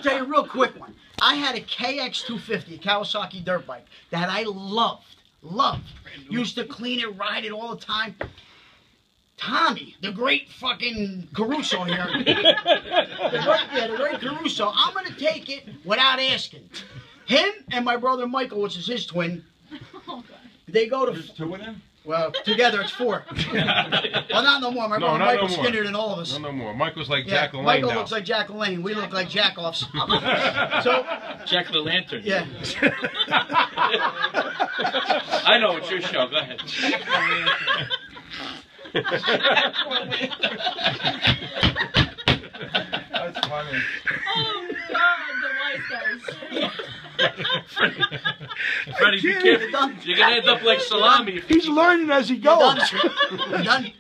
to tell you a real quick one. I had a KX250, a Kawasaki dirt bike, that I loved. Used to clean it, ride it all the time. Tommy, the great fucking Caruso here. the great Caruso. I'm going to take it without asking. Him and my brother Michael, which is his twin, they go to... There's two of them? Well, together it's 4. Well, not no more. My brother Michael's skinnier than all of us. No more. Michael's like Jack LaLanne Michael now. looks like Jack LaLanne. We look like Jack-offs. So, Jack the Lantern. yeah. I know, it's your show. Go ahead. Jack the Lantern. That's funny. Oh God, the Wiseguyz. Freddie, be careful. You're going to end up like salami. He's learning as he goes. You done?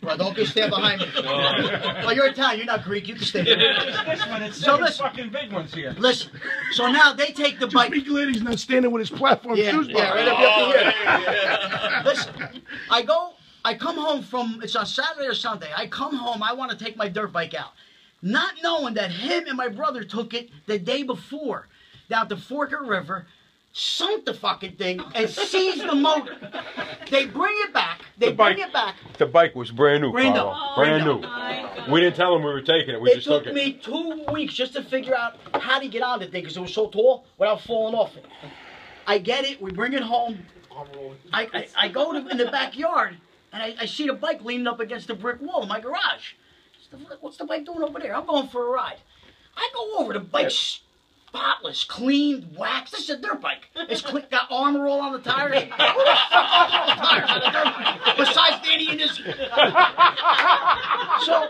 Well, don't go stand behind me. Well, you're Italian. You're not Greek. You can stay there. This one, it's So so listen. fucking big ones here. Listen. So now they take the bike. Big lady's not standing with his platform shoes Yeah, on. right up here. Listen, I come home from, it's on Saturday or Sunday. I come home, I want to take my dirt bike out. Not knowing that him and my brother took it the day before down to Forker River, sunk the fucking thing, and seized the motor. They bring it back. They bring it back. The bike was brand new, Brand new. Carlo. Brand new. We didn't tell them we were taking it. We It just took took it. me 2 weeks just to figure out how to get on the thing because it was so tall without falling off it. I get it. We bring it home. I go in the backyard and I see the bike leaning up against the brick wall in my garage. What's the bike doing over there? I'm going for a ride. I go over. The bike's spotless, clean, waxed. This is a dirt bike. It's clean, got armor all on the tires. Who the fuck all the tires on a dirt bike? Besides Danny and his. So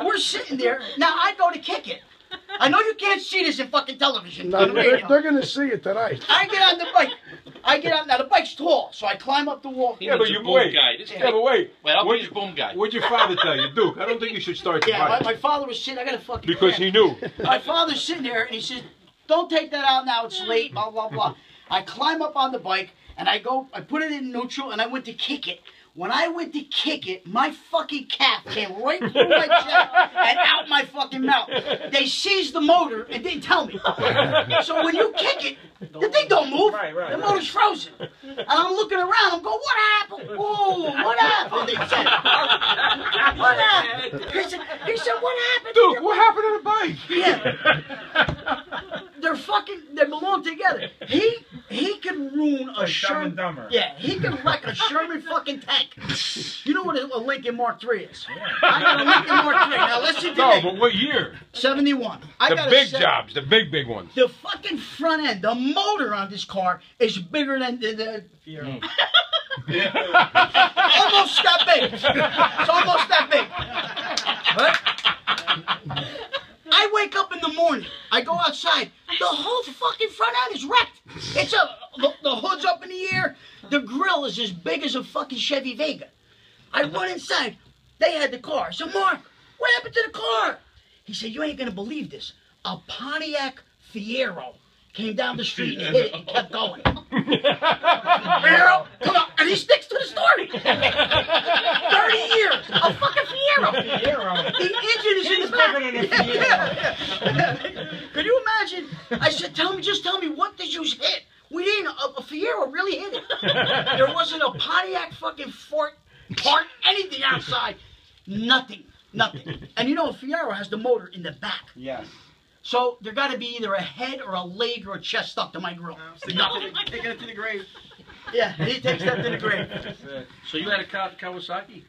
we're sitting there. Now I go to kick it. I know you can't see this in fucking television. No, they're going to see it tonight. I get on the bike. Now the bike's tall, so I climb up the wall. Yeah, but you boom guy. Yeah, but wait. Wait, I'll be your boom guy. What'd your father tell you, Duke? I don't think you should start the Yeah, bike. my father was sitting. I got a fucking. Because he knew. My father's sitting there, and he says, "Don't take that out now. It's late." Blah blah blah. I climb up on the bike, and I put it in neutral, and I went to kick it. When I went to kick it, my fucking calf came right through my chest and out my fucking mouth. They seized the motor and didn't tell me. So when you kick it, the thing don't move. The motor's frozen. And I'm looking around. I'm going, what happened? Oh, what happened? They said, what happened? He said, what happened? Duke, what happened to the bike? Yeah. They belong together. He could ruin a Sherman. Yeah, he could wreck a Sherman fucking tank. You know what a Lincoln Mark III is? Yeah. I got a Lincoln Mark III. Now listen to me. No, but what year? 71. The big jobs, the big ones. The fucking front end, the motor on this car is bigger than the Fiero. Almost that big. It's almost that big. Right? I wake up in the morning. I go outside. The whole fucking front end is wrecked. It's the hood's up in the air. The grill is as big as a fucking Chevy Vega. I run inside. They had the car. I said, Mark, what happened to the car? He said, you ain't gonna believe this. A Pontiac Fiero came down the street and hit it and kept going. Fiero, come on. And he sticks to the story. 30 years. A fucking Fiero. The engine is in the back. Yeah. Could you imagine? I said, just tell me, what did you hit? We didn't, a Fiero really hit it. There wasn't a Pontiac fucking part, anything outside. Nothing. And you know, a Fiero has the motor in the back. Yes. So there got to be either a head or a leg or a chest stuck to my grill. Taking it to the grave. Yeah, he takes that to the grave. So you had a Kawasaki?